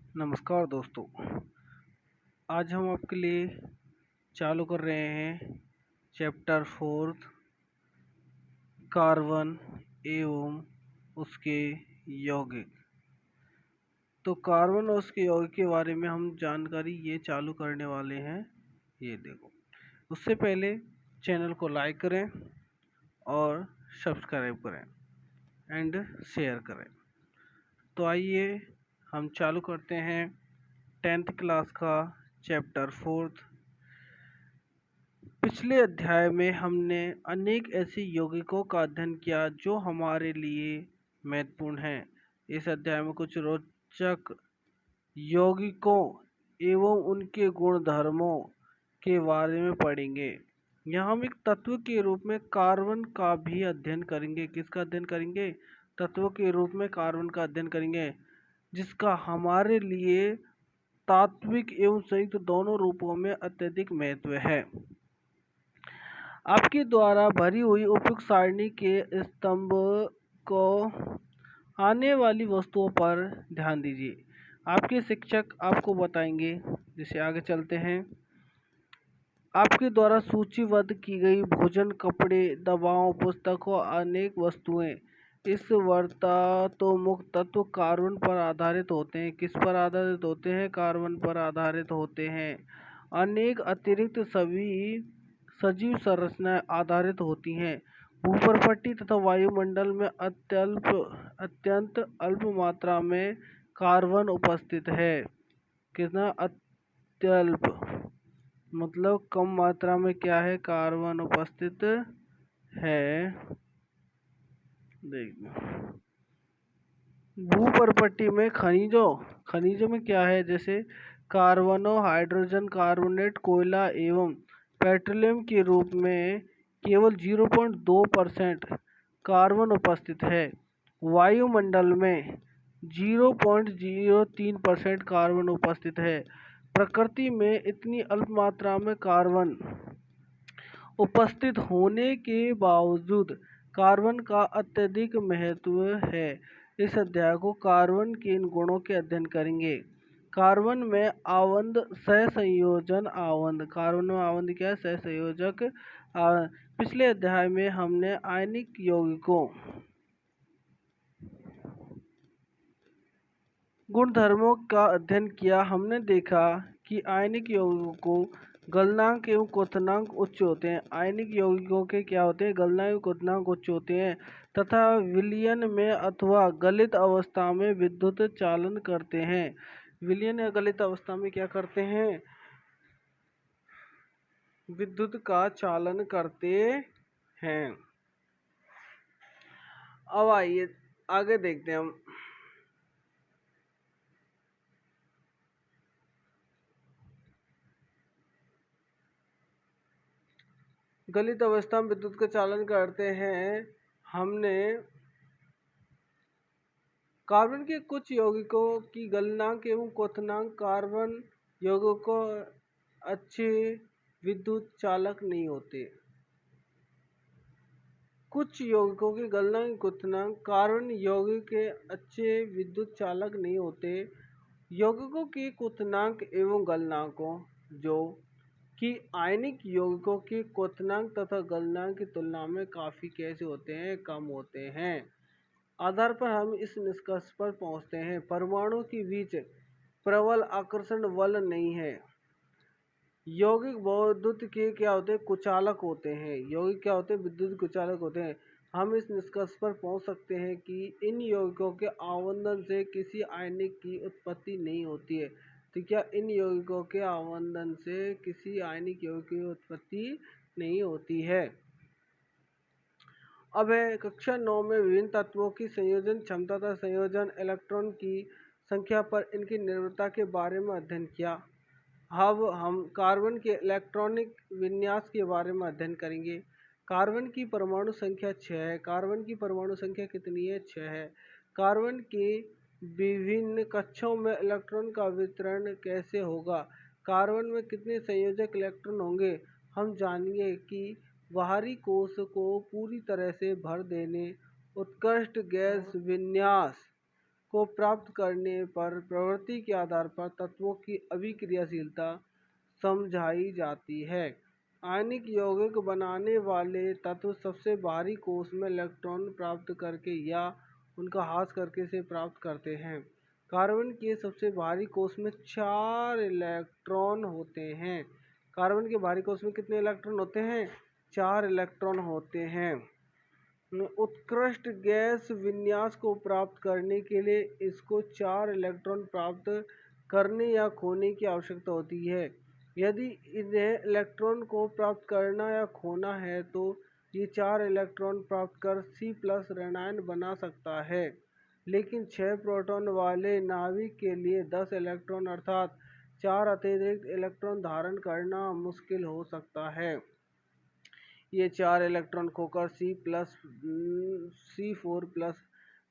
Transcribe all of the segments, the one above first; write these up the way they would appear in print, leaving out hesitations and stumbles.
नमस्कार दोस्तों। आज हम आपके लिए चालू कर रहे हैं चैप्टर 4 कार्बन एवं उसके यौगिक। तो कार्बन और उसके यौगिक के बारे में हम जानकारी ये चालू करने वाले हैं। ये देखो, उससे पहले चैनल को लाइक करें और सब्सक्राइब करें एंड शेयर करें। तो आइए हम चालू करते हैं 10th क्लास का चैप्टर 4। पिछले अध्याय में हमने अनेक ऐसे यौगिकों का अध्ययन किया जो हमारे लिए महत्वपूर्ण हैं। इस अध्याय में कुछ रोचक यौगिकों एवं उनके गुणधर्मों के बारे में पढ़ेंगे। यहाँ हम एक तत्व के रूप में कार्बन का भी अध्ययन करेंगे। किसका अध्ययन करेंगे? तत्व के रूप में कार्बन का अध्ययन करेंगे, जिसका हमारे लिए तात्विक एवं संयुक्त दोनों रूपों में अत्यधिक महत्व है। आपके द्वारा भरी हुई उपयुक्त सारणी के स्तंभ को आने वाली वस्तुओं पर ध्यान दीजिए। आपके शिक्षक आपको बताएंगे। जैसे आगे चलते हैं, आपके द्वारा सूचीबद्ध की गई भोजन, कपड़े, दवाओं, पुस्तकों, अनेक वस्तुएं इस वर्तातोमुक्त तत्व कार्बन पर आधारित होते हैं। किस पर आधारित होते हैं? कार्बन पर आधारित होते हैं। अनेक अतिरिक्त सभी सजीव संरचनाएं आधारित होती हैं। भूपर्पट्टी तथा वायुमंडल में अत्यंत अल्प मात्रा में कार्बन उपस्थित है। कितना अत्यल्प मतलब कम मात्रा में क्या है? कार्बन उपस्थित है। देखिए, भूपर्पट्टी में खनिजों में क्या है? जैसे कार्बनो, हाइड्रोजन कार्बोनेट, कोयला एवं पेट्रोलियम के रूप में केवल 0.2% कार्बन उपस्थित है। वायुमंडल में 0.03% कार्बन उपस्थित है। प्रकृति में इतनी अल्प मात्रा में कार्बन उपस्थित होने के बावजूद कार्बन का अत्यधिक महत्व है। इस अध्याय को कार्बन के इन गुणों के अध्ययन करेंगे। कार्बन में आवंद सहसंयोजन आवंद। कार्बन में आवंद क्या है? सहसंयोजक। पिछले अध्याय में हमने आयनिक यौगिकों गुणधर्मों का अध्ययन किया। हमने देखा कि आयनिक यौगिकों को गलनांक एवं क्वथनांक उच्च होते हैं। आयनिक यौगिकों के क्या होते हैं? गलनांक एवं क्वथनांक उच्च होते हैं तथा विलयन में अथवा गलित अवस्था में विद्युत चालन करते हैं। विलयन या गलित अवस्था में क्या करते हैं? विद्युत का चालन करते हैं। अब आइए आगे देखते हैं हम। गलित अवस्था में विद्युत का चालन करते हैं। हमने कार्बन के कुछ यौगिकों की गलनांक एवं क्वथनांक कार्बन यौगिकों अच्छे विद्युत चालक नहीं होते। कुछ यौगिकों के गलनांक क्वथनांक कार्बन यौगिक के अच्छे विद्युत चालक नहीं होते। यौगिकों के क्वथनांक एवं गलनांकों जो कि आयनिक यौगिकों के क्वथनांक तथा गलनांक की तुलना में काफ़ी कैसे होते हैं? कम होते हैं। आधार पर हम इस निष्कर्ष पर पहुंचते हैं, परमाणु के बीच प्रबल आकर्षण बल नहीं है। यौगिक विद्युत के क्या होते हैं? कुचालक होते हैं। यौगिक क्या होते हैं? विद्युत कुचालक होते हैं। हम इस निष्कर्ष पर पहुंच सकते हैं कि इन यौगिकों के आवंदन से किसी आयनिक की उत्पत्ति नहीं होती है। तो क्या इन यौगिकों के आवंदन से किसी आयनिक यौगिक की उत्पत्ति नहीं होती है। अब है कक्षा 9 में विभिन्न तत्वों की संयोजन क्षमता तथा संयोजन इलेक्ट्रॉन की संख्या पर इनकी निर्भरता के बारे में अध्ययन किया। अब हम कार्बन के इलेक्ट्रॉनिक विन्यास के बारे में अध्ययन करेंगे। कार्बन की परमाणु संख्या 6 है। कार्बन की परमाणु संख्या कितनी है? 6 है। कार्बन के विभिन्न कक्षों में इलेक्ट्रॉन का वितरण कैसे होगा? कार्बन में कितने संयोजक इलेक्ट्रॉन होंगे? हम जानेंगे कि बाहरी कोश को पूरी तरह से भर देने उत्कृष्ट गैस विन्यास को प्राप्त करने पर प्रवृत्ति के आधार पर तत्वों की अभिक्रियाशीलता समझाई जाती है। आयनिक यौगिक बनाने वाले तत्व सबसे बाहरी कोश में इलेक्ट्रॉन प्राप्त करके या उनका ह्रास करके से प्राप्त करते हैं। कार्बन के सबसे बाहरी कोश में 4 इलेक्ट्रॉन होते हैं। कार्बन के बाहरी कोश में कितने इलेक्ट्रॉन होते हैं? 4 इलेक्ट्रॉन होते हैं। उत्कृष्ट गैस विन्यास को प्राप्त करने के लिए इसको 4 इलेक्ट्रॉन प्राप्त करने या खोने की आवश्यकता होती है। यदि इन्हें इलेक्ट्रॉन को प्राप्त करना या खोना है तो ये 4 इलेक्ट्रॉन प्राप्त कर C+ ऋणायन बना सकता है, लेकिन 6 प्रोटॉन वाले नाभिक के लिए 10 इलेक्ट्रॉन अर्थात 4 अतिरिक्त इलेक्ट्रॉन धारण करना मुश्किल हो सकता है। ये 4 इलेक्ट्रॉन खोकर C4+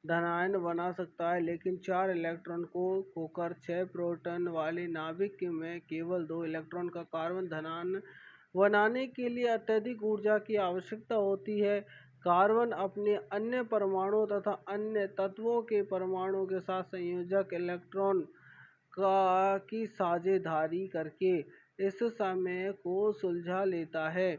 धनायन बना सकता है, लेकिन 4 इलेक्ट्रॉन को खोकर 6 प्रोटॉन वाले नाभिक में केवल 2 इलेक्ट्रॉन का कार्बन धनायन बनाने के लिए अत्यधिक ऊर्जा की आवश्यकता होती है। कार्बन अपने अन्य परमाणु तथा अन्य तत्वों के परमाणु के साथ संयोजक इलेक्ट्रॉन की साझेदारी करके इस समय को सुलझा लेता है।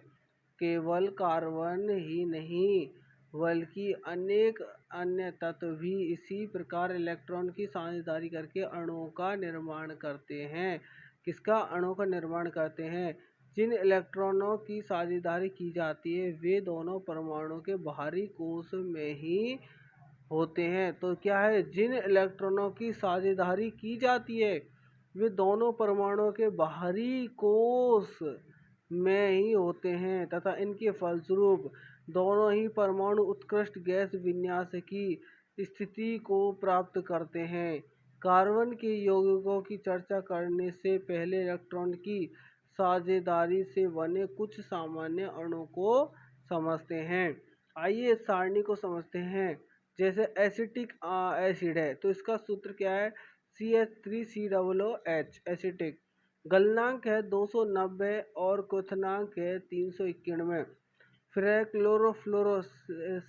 केवल कार्बन ही नहीं बल्कि अनेक अन्य तत्व भी इसी प्रकार इलेक्ट्रॉन की साझेदारी करके अणुओं का निर्माण करते हैं। किसका? अणुओं का निर्माण करते हैं। जिन इलेक्ट्रॉनों की साझेदारी की जाती है वे दोनों परमाणु के बाहरी कोश में ही होते हैं। तो क्या है? जिन इलेक्ट्रॉनों की साझेदारी की जाती है वे दोनों परमाणुओं के बाहरी कोश में ही होते हैं तथा इनके फलस्वरूप दोनों ही परमाणु उत्कृष्ट गैस विन्यास की स्थिति को प्राप्त करते हैं। कार्बन के यौगिकों की चर्चा करने से पहले इलेक्ट्रॉन की साझेदारी से बने कुछ सामान्य अणु को समझते हैं। आइए इस सारणी को समझते हैं। जैसे एसिटिक एसिड है तो इसका सूत्र क्या है? CH3COOH acetic. गलनांक है 290 और क्वथनांक है 391। फिर है क्लोरोफ्लोरो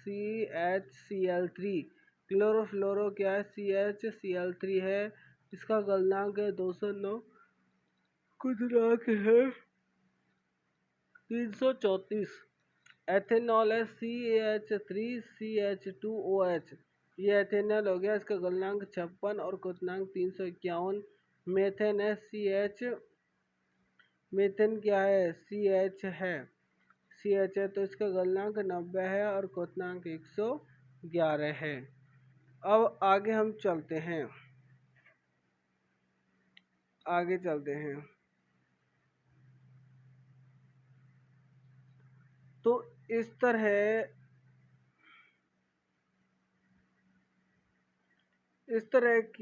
CHCl3। क्लोरोफ्लोरो क्या है? CHCl3 है, इसका गलनांक है 209, क्वथनांक है 334। एथेनॉल है CH3CH2OH। ये एथेनॉल हो गया, इसका गलनांक 56 और क्वथनांक 351। मेथेन है मेथेन क्या है? CH है, CH है तो इसका गलनांक 90 है और क्वथनांक 111 है। अब आगे हम चलते हैं, तो इस तरह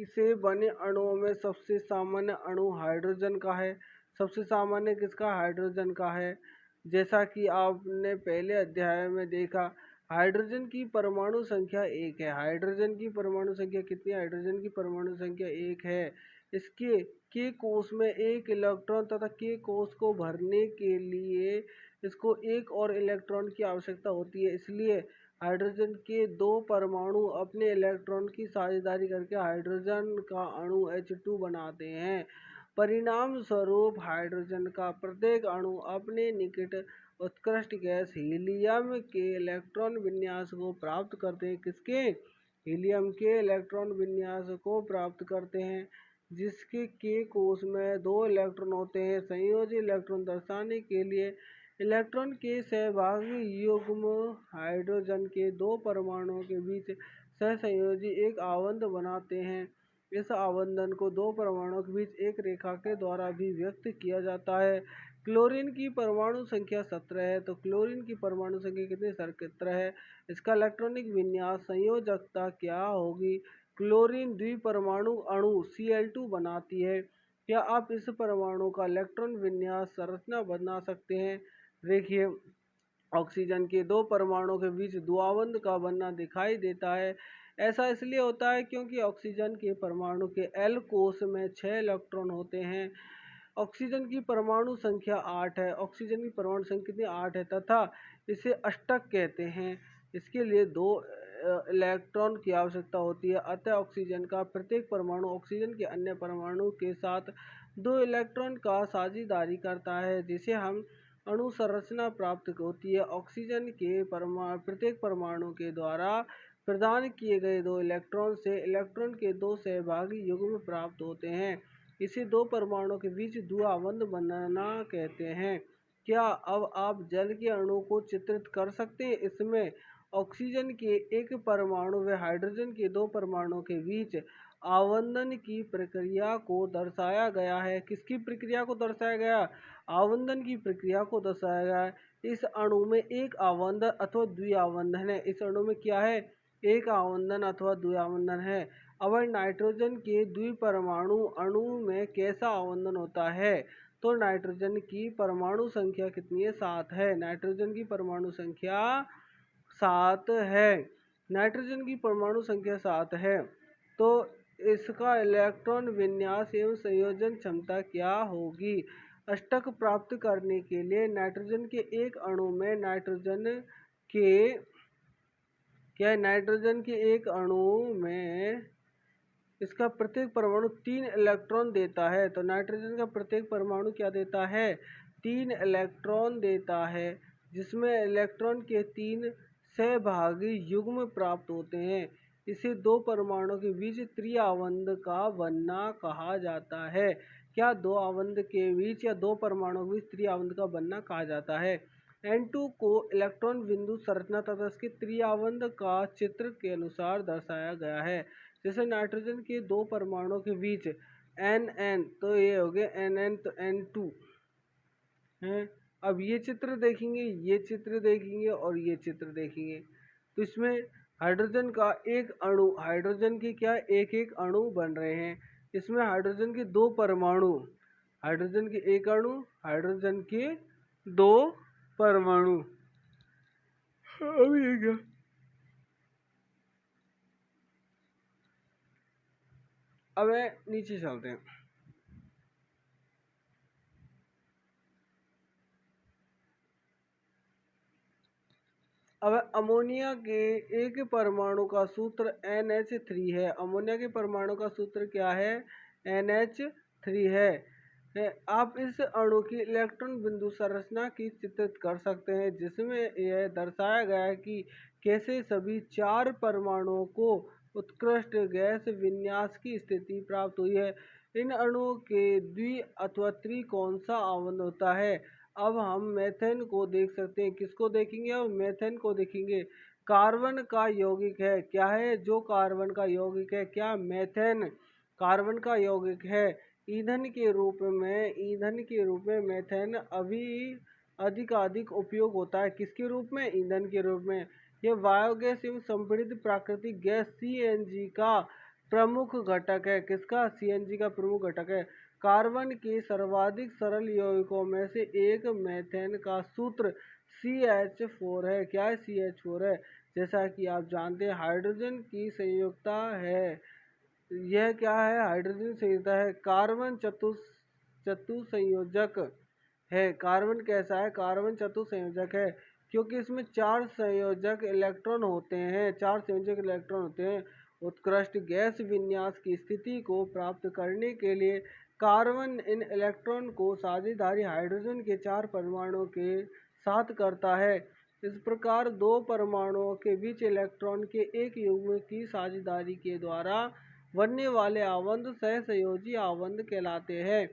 से बने अणुओं में सबसे सामान्य अणु हाइड्रोजन का है। सबसे सामान्य किसका? हाइड्रोजन का है। जैसा कि आपने पहले अध्याय में देखा, हाइड्रोजन की परमाणु संख्या 1 है। हाइड्रोजन की परमाणु संख्या कितनी? हाइड्रोजन की परमाणु संख्या 1 है। इसके के कोष में 1 इलेक्ट्रॉन तथा के कोष को भरने के लिए इसको 1 और इलेक्ट्रॉन की आवश्यकता होती है। इसलिए हाइड्रोजन के 2 परमाणु अपने इलेक्ट्रॉन की साझेदारी करके हाइड्रोजन का अणु H2 बनाते हैं। परिणाम स्वरूप हाइड्रोजन का प्रत्येक अणु अपने निकट उत्कृष्ट गैस हीलियम के इलेक्ट्रॉन विन्यास को प्राप्त करते हैं। किसके? हीलियम के इलेक्ट्रॉन विन्यास को प्राप्त करते हैं, जिसके के कोष में 2 इलेक्ट्रॉन होते हैं। संयोजी इलेक्ट्रॉन दर्शाने के लिए इलेक्ट्रॉन के सहभागी युग्म हाइड्रोजन के 2 परमाणुओं के बीच सहसंयोजी एक आबंध बनाते हैं। इस आबंधन को 2 परमाणुओं के बीच एक रेखा के द्वारा भी व्यक्त किया जाता है। क्लोरीन की परमाणु संख्या 17 है, तो क्लोरीन की परमाणु संख्या कितनी? 17 है। इसका इलेक्ट्रॉनिक विन्यास संयोजकता क्या होगी? क्लोरीन द्विपरमाणु अणु Cl2 बनाती है। क्या आप इस परमाणु का इलेक्ट्रॉन विन्यास संरचना बना सकते हैं? देखिए, ऑक्सीजन के 2 परमाणुओं के बीच द्विबंध का बनना दिखाई देता है। ऐसा इसलिए होता है क्योंकि ऑक्सीजन के परमाणु के L कोष में 6 इलेक्ट्रॉन होते हैं। ऑक्सीजन की परमाणु संख्या 8 है। ऑक्सीजन की परमाणु संख्या कितनी? 8 है तथा इसे अष्टक कहते हैं। इसके लिए 2 इलेक्ट्रॉन की आवश्यकता होती है। अतः ऑक्सीजन का प्रत्येक परमाणु ऑक्सीजन के अन्य परमाणु के साथ 2 इलेक्ट्रॉन का साझेदारी करता है, जिसे हम अणु संरचना प्राप्त होती है। ऑक्सीजन के प्रत्येक परमाणु के द्वारा प्रदान किए गए 2 इलेक्ट्रॉन से इलेक्ट्रॉन के 2 सहभागी युग्म प्राप्त होते हैं। इसे 2 परमाणुओं के बीच द्विआबंध बनना कहते हैं। क्या अब आप जल के अणु को चित्रित कर सकते हैं? इसमें ऑक्सीजन के एक परमाणु व हाइड्रोजन के 2 परमाणुओं के बीच आवंदन की प्रक्रिया को दर्शाया गया है। किसकी प्रक्रिया को दर्शाया गया? आवंदन की प्रक्रिया को दर्शाया गया है। इस अणु में एक आवंदन अथवा द्विआवंदन है। इस अणु में क्या है? एक आवंदन अथवा द्विआवंदन है। अब नाइट्रोजन के द्विपरमाणु अणु में कैसा आवंदन होता है? तो नाइट्रोजन की परमाणु संख्या कितनी है? 7 है। नाइट्रोजन की परमाणु संख्या 7 है। नाइट्रोजन की परमाणु संख्या 7 है। तो इसका इलेक्ट्रॉन विन्यास एवं संयोजन क्षमता क्या होगी? अष्टक प्राप्त करने के लिए नाइट्रोजन के एक अणु में नाइट्रोजन के एक अणु में इसका प्रत्येक परमाणु 3 इलेक्ट्रॉन देता है। तो नाइट्रोजन का प्रत्येक परमाणु क्या देता है? 3 इलेक्ट्रॉन देता है, जिसमें इलेक्ट्रॉन के 3 सहभागी युग्म प्राप्त होते हैं। इसे 2 परमाणुओं के बीच त्रिआवंद का बनना कहा जाता है। क्या 2 आवंद के बीच या 2 परमाणुओं के बीच त्रिआवंद का बनना कहा जाता है। N2 को इलेक्ट्रॉन बिंदु संरचना तथा इसके त्रिआवंद का चित्र के अनुसार दर्शाया गया है। जैसे नाइट्रोजन के 2 परमाणुओं के बीच NN, तो ये हो गया NN, तो N2 है। अब ये चित्र देखेंगे, ये चित्र देखेंगे और ये चित्र देखेंगे, तो इसमें हाइड्रोजन का एक अणु, हाइड्रोजन के क्या एक एक अणु बन रहे हैं। इसमें हाइड्रोजन के 2 परमाणु, हाइड्रोजन के एक अणु, हाइड्रोजन के 2 परमाणु। अब ये क्या, अब नीचे चलते हैं। अब अमोनिया के एक परमाणु का सूत्र NH3 है। अमोनिया के परमाणु का सूत्र क्या है? NH3 है। आप इस अणु की इलेक्ट्रॉन बिंदु संरचना की चित्रित कर सकते हैं, जिसमें यह दर्शाया गया है कि कैसे सभी 4 परमाणुओं को उत्कृष्ट गैस विन्यास की स्थिति प्राप्त हुई है। इन अणुओं के द्वि अथवा त्रि कौन सा आवंद होता है? अब हम मेथेन को देख सकते हैं। किसको देखेंगे? अब मेथेन को देखेंगे। कार्बन का यौगिक है। क्या है? जो कार्बन का यौगिक है, क्या? मेथेन कार्बन का यौगिक है। ईंधन के रूप में मेथेन अभी अधिक उपयोग होता है। किसके रूप में? ईंधन के रूप में। यह बायोगैस एवं संपीड़ित प्राकृतिक गैस CNG का प्रमुख घटक है। किसका? CNG का प्रमुख घटक है। कार्बन के सर्वाधिक सरल यौगिकों में से एक मेथेन का सूत्र CH4 है। क्या है? CH4 है। जैसा कि आप जानते हैं हाइड्रोजन की संयुक्ता है। यह क्या है? हाइड्रोजन संयुक्ता है। कार्बन चतुसंयोजक है। कार्बन कैसा है? कार्बन चतुसंयोजक है, क्योंकि इसमें 4 संयोजक इलेक्ट्रॉन होते हैं। 4 संयोजक इलेक्ट्रॉन होते हैं। उत्कृष्ट गैस विन्यास की स्थिति को प्राप्त करने के लिए कार्बन इन इलेक्ट्रॉन को साझेदारी हाइड्रोजन के 4 परमाणुओं के साथ करता है। इस प्रकार 2 परमाणुओं के बीच इलेक्ट्रॉन के एक युग्म की साझेदारी के द्वारा बनने वाले आवंद सहसंयोजी आवंद कहलाते हैं।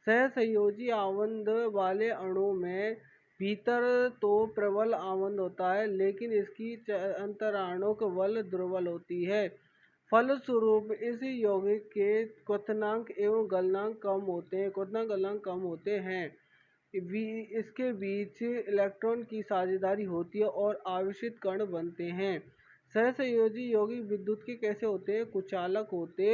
सहसंयोजी आवंद वाले अणु में भीतर तो प्रबल आवंद होता है, लेकिन इसकी अंतराणुक बल दुर्बल होती है। फलस्वरूप इस यौगिक के क्वथनांक एवं गलनांक कम होते हैं। इसके बीच इलेक्ट्रॉन की साझेदारी होती है और आवेशित कण बनते हैं। सहसंयोजी यौगिक विद्युत के कैसे होते हैं? कुचालक होते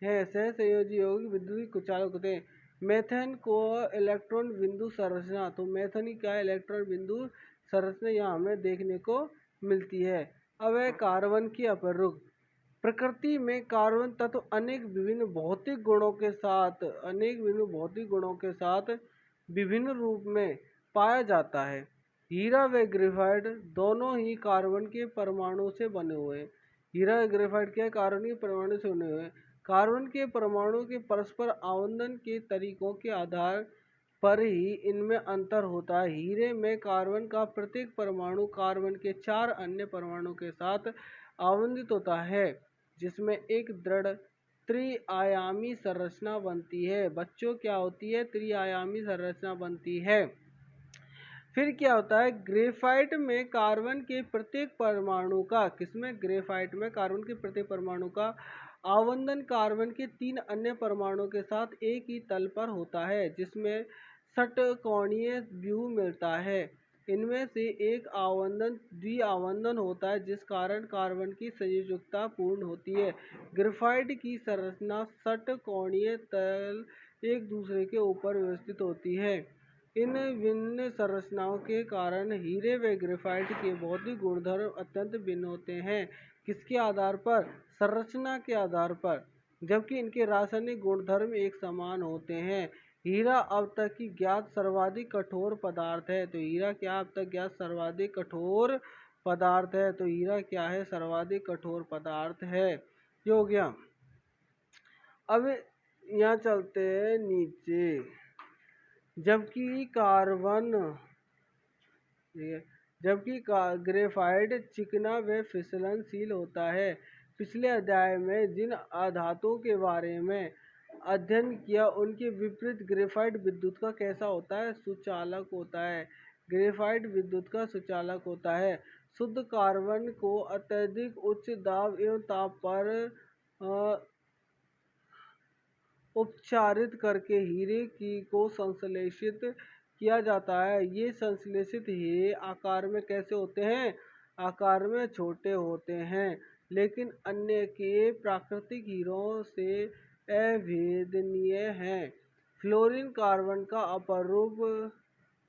हैं। सहसंयोजी यौगिक विद्युत कुचालक होते हैं। मेथेन को इलेक्ट्रॉन बिंदु संरचना, तो मेथेन की क्या इलेक्ट्रॉन बिंदु संरचना यहाँ हमें देखने को मिलती है। अब है कार्बन की अपरूप। प्रकृति में कार्बन तत्व अनेक विभिन्न भौतिक गुणों के साथ विभिन्न रूप में पाया जाता है। हीरा व ग्रेफाइट दोनों ही कार्बन के परमाणु से बने हुए हैं। हीरा व ग्रेफाइट क्या है? कार्बन के परमाणु से बने हुए हैं। कार्बन के परमाणु के परस्पर आवंटन के तरीकों के आधार पर ही इनमें अंतर होता है। हीरे में कार्बन का प्रत्येक परमाणु कार्बन के 4 अन्य परमाणु के साथ आवंटित होता है, जिसमें एक दृढ़ त्रिआयामी संरचना बनती है। बच्चों, क्या होती है? त्रिआयामी संरचना बनती है। फिर क्या होता है? ग्रेफाइट में कार्बन के प्रत्येक परमाणु का, किसमें? ग्रेफाइट में कार्बन के प्रत्येक परमाणु का आवंटन कार्बन के 3 अन्य परमाणु के साथ एक ही तल पर होता है, जिसमें षटकोणीय व्यूह मिलता है। इनमें से एक आवंटन द्विआवंटन होता है, जिस कारण कार्बन की संयोजकता पूर्ण होती है। ग्रेफाइट की संरचना षटकोणीय तल एक दूसरे के ऊपर व्यवस्थित होती है। इन भिन्न संरचनाओं के कारण हीरे व ग्रेफाइट के भौतिक गुणधर्म अत्यंत भिन्न होते हैं। किसके आधार पर? संरचना के आधार पर, जबकि इनके रासायनिक गुणधर्म एक समान होते हैं। हीरा अब तक की ज्ञात सर्वाधिक कठोर पदार्थ है। तो हीरा क्या अब तक ज्ञात सर्वाधिक कठोर पदार्थ है? तो हीरा क्या है? सर्वाधिक कठोर पदार्थ है। ये हो गया। अब यहाँ चलते हैं नीचे। जबकि ग्रेफाइट चिकना व फिसलनशील होता है। पिछले अध्याय में जिन आधातुओं के बारे में अध्ययन किया, उनके विपरीत ग्रेफाइट विद्युत का कैसा होता है? सुचालक होता है। ग्रेफाइट विद्युत का सुचालक होता है। शुद्ध कार्बन को अत्यधिक उच्च दाब एवं ताप पर उपचारित करके हीरे को संश्लेषित किया जाता है। ये संश्लेषित हीरे आकार में कैसे होते हैं? आकार में छोटे होते हैं, लेकिन अन्य के प्राकृतिक हीरों से अभेदनीय हैं। फ्लोरीन कार्बन का अपरूप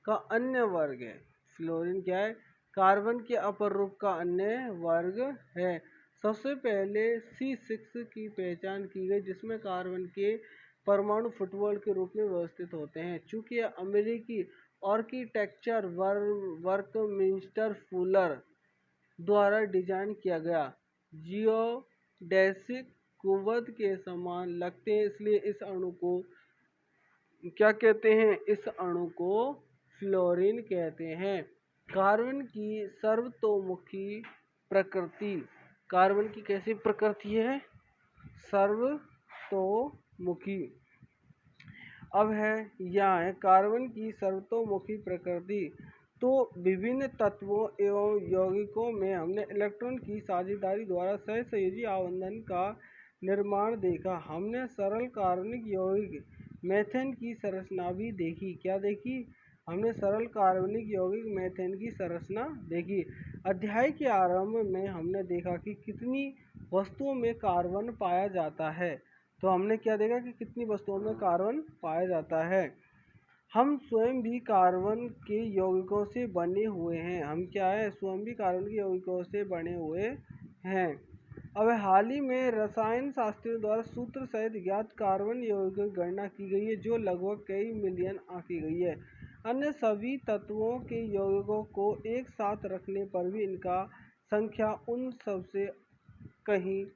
का अन्य वर्ग है। फ्लोरीन क्या है? कार्बन के अपरूप का अन्य वर्ग है। सबसे पहले C6 की पहचान की गई, जिसमें कार्बन के परमाणु फुटबॉल के रूप में व्यवस्थित होते हैं। चूंकि यह अमेरिकी आर्किटेक्चर बर्कमिंस्टर फुलर द्वारा डिजाइन किया गया जियोडेसिक कुवत के समान लगते हैं, इसलिए इस अणु को क्या कहते हैं? इस अणु को फ्लोरीन कहते हैं। कार्बन की सर्वतोमुखी प्रकृति। कार्बन की कैसी प्रकृति है? सर्वतोमुखी। अब है यहाँ है कार्बन की सर्वतोमुखी प्रकृति। तो विभिन्न तत्वों एवं यौगिकों में हमने इलेक्ट्रॉन की साझेदारी द्वारा सहसंयोजी आवंटन का निर्माण देखा। हमने सरल कार्बनिक यौगिक मेथेन की संरचना भी देखी। क्या देखी? हमने सरल कार्बनिक यौगिक मेथेन की संरचना देखी। अध्याय के आरंभ में हमने देखा कि कितनी वस्तुओं में कार्बन पाया जाता है। तो हमने क्या देखा कि कितनी वस्तुओं में कार्बन पाया जाता है। हम स्वयं भी कार्बन के यौगिकों से बने हुए हैं। हम क्या है? स्वयं भी कार्बन के यौगिकों से बने हुए हैं। अब हाल ही में रसायन शास्त्रियों द्वारा सूत्र सहित ज्ञात कार्बन यौगिकों की गणना की गई है, जो लगभग कई मिलियन आंकी गई है। अन्य सभी तत्वों के यौगिकों को एक साथ रखने पर भी इनका संख्या उन सबसे कहीं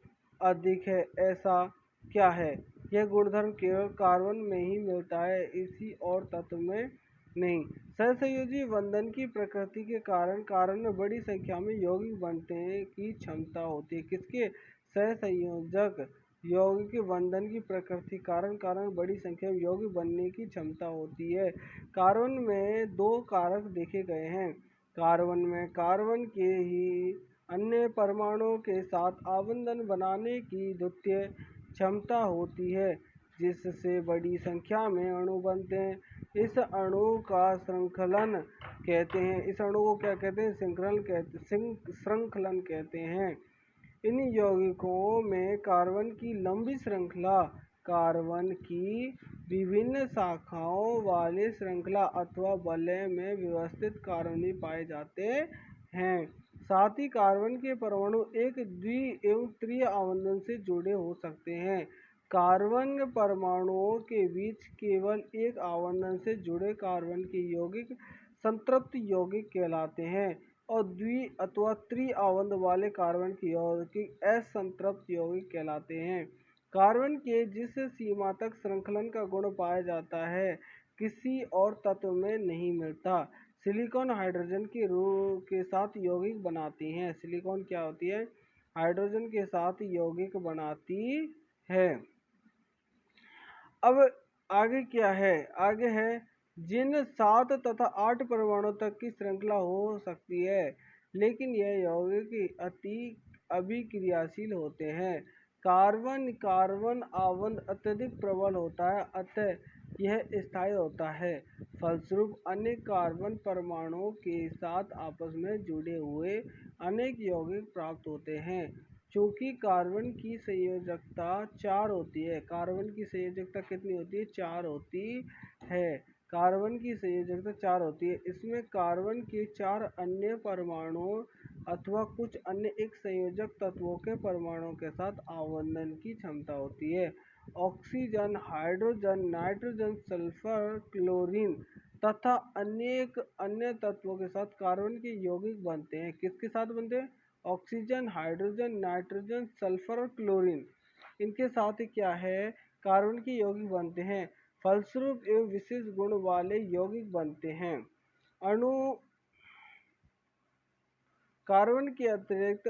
अधिक है। ऐसा क्या है? यह गुणधर्म केवल कार्बन में ही मिलता है, इसी और तत्व में नहीं। सहसंयोजी बंधन की प्रकृति के कारण कार्बन में बड़ी संख्या में यौगिक बनने की क्षमता होती है। किसके? सहसंयोजक यौगिक बंधन की प्रकृति कारण कार्बन बड़ी संख्या में यौगिक बनने की क्षमता होती है। कार्बन में 2 कारक देखे गए हैं। कार्बन में कार्बन के ही अन्य परमाणुओं के साथ आवंटन बनाने की द्वितीय क्षमता होती है, जिससे बड़ी संख्या में अणु बनते हैं। इस अणु का श्रृंखलन कहते हैं। इस अणु को क्या कहते हैं? श्रृंखलन कहते हैं। इन यौगिकों में कार्बन की लंबी श्रृंखला, कार्बन की विभिन्न शाखाओं वाली श्रृंखला अथवा वलय में व्यवस्थित कार्बन पाए जाते हैं। साथ ही कार्बन के परमाणु एक द्वि एवं त्रि आवंटन से जुड़े हो सकते हैं। कार्बन परमाणुओं के बीच केवल एक आवंटन से जुड़े कार्बन के यौगिक संतृप्त यौगिक कहलाते हैं और द्वि अथवा त्रि आवंध वाले कार्बन के यौगिक असंतृप्त यौगिक कहलाते हैं। कार्बन के जिस सीमा तक श्रृंखलन का गुण पाया जाता है किसी और तत्व में नहीं मिलता। सिलिकॉन हाइड्रोजन के साथ यौगिक बनाती हैं। सिलिकॉन क्या होती है? हाइड्रोजन के साथ यौगिक बनाती है। अब आगे क्या है? आगे है जिन 7 तथा 8 परमाणु तक की श्रृंखला हो सकती है, लेकिन यह यौगिक अति अभिक्रियाशील होते हैं। कार्बन कार्बन आवंध अत्यधिक प्रबल होता है, अतः यह स्थायी होता है। फलस्वरूप अनेक कार्बन परमाणुओं के साथ आपस में जुड़े हुए अनेक यौगिक प्राप्त होते हैं। चूंकि कार्बन की संयोजकता 4 होती है, कार्बन की संयोजकता कितनी होती है? 4 होती है। कार्बन की संयोजकता 4 होती है। इसमें कार्बन के 4 अन्य परमाणुओं अथवा कुछ अन्य एक संयोजक तत्वों के परमाणुओं के साथ आवंधन की क्षमता होती है। Oxygen, hydrogen, nitrogen, sulphur, chlorine तथा अनेक अन्य तत्वों के साथ कार्बन के यौगिक बनते हैं। किसके साथ बनते हैं? ऑक्सीजन, हाइड्रोजन, नाइट्रोजन, सल्फर और क्लोरीन, इनके साथ क्या है? कार्बन के यौगिक बनते हैं। फलस्वरूप एवं विशेष गुण वाले यौगिक बनते हैं। अणु कार्बन के अतिरिक्त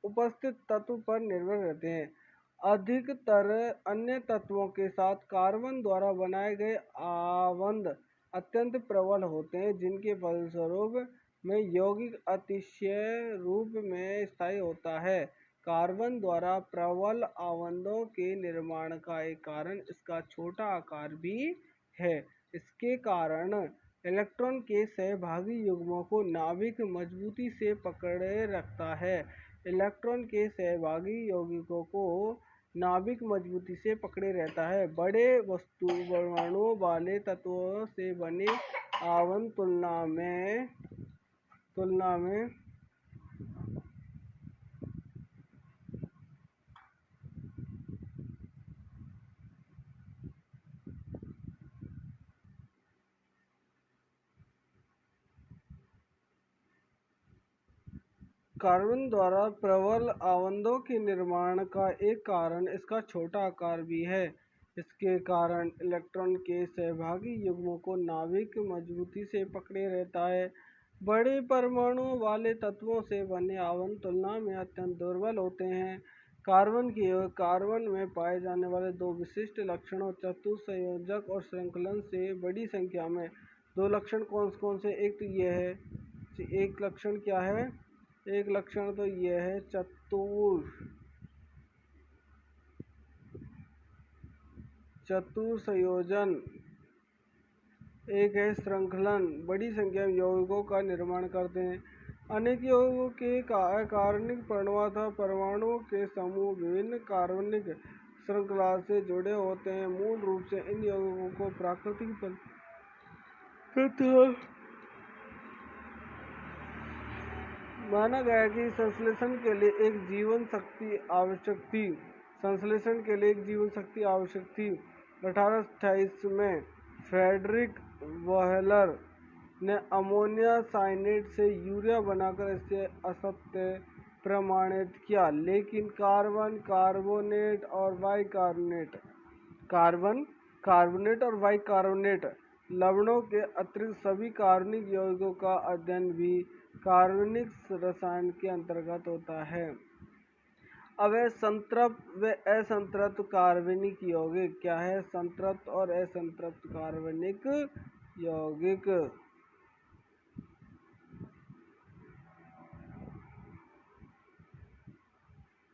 उपस्थित तत्व पर निर्भर रहते हैं। अधिकतर अन्य तत्वों के साथ कार्बन द्वारा बनाए गए आवंध अत्यंत प्रबल होते हैं, जिनके फलस्वरूप में यौगिक अतिशय रूप में स्थायी होता है। कार्बन द्वारा प्रबल आवंधों के निर्माण का एक कारण इसका छोटा आकार भी है। इसके कारण इलेक्ट्रॉन के सहभागी युग्मों को नाभिक मजबूती से पकड़े रखता है। इलेक्ट्रॉन के सहभागी यौगिकों को नाभिक मजबूती से पकड़े रहता है। बड़े वस्तु परमाणुओं वाले तत्वों से बने आवंध तुलना में कार्बन द्वारा प्रबल आवंधों के निर्माण का एक कारण इसका छोटा आकार भी है। इसके कारण इलेक्ट्रॉन के सहभागी युग्मों को नाभिक मजबूती से पकड़े रहता है। बड़े परमाणुओं वाले तत्वों से बने आवंध तुलना में अत्यंत दुर्बल होते हैं। कार्बन में पाए जाने वाले दो विशिष्ट लक्षणों चतुस्संयोजक और श्रृंखलन से बड़ी संख्या में दो लक्षण कौन कौन से? एक तो ये है, एक लक्षण क्या है? एक लक्षण तो यह है चतुर संयोजन, एक है श्रृंखलन, बड़ी संख्या में यौगिकों का निर्माण करते हैं। अनेक यौगिकों के कार्बनिक परमाणुओं के समूह विभिन्न कार्बनिक श्रृंखला से जुड़े होते हैं। मूल रूप से इन यौगिकों को प्राकृतिक माना गया कि संश्लेषण के लिए एक जीवन शक्ति आवश्यक थी। 1828 में फ्रेडरिक वोहलर ने अमोनिया साइनेट से यूरिया बनाकर इसे असत्य प्रमाणित किया। लेकिन कार्बन कार्बोनेट और बाइकार्बोनेट लवणों के अतिरिक्त सभी कार्बनिक यौगिकों का अध्ययन भी कार्बनिक रसायन के अंतर्गत होता है। अब है संतृप्त व असंतृप्त कार्बनिक यौगिक। क्या है? संतृप्त और असंतृप्त कार्बनिक यौगिक।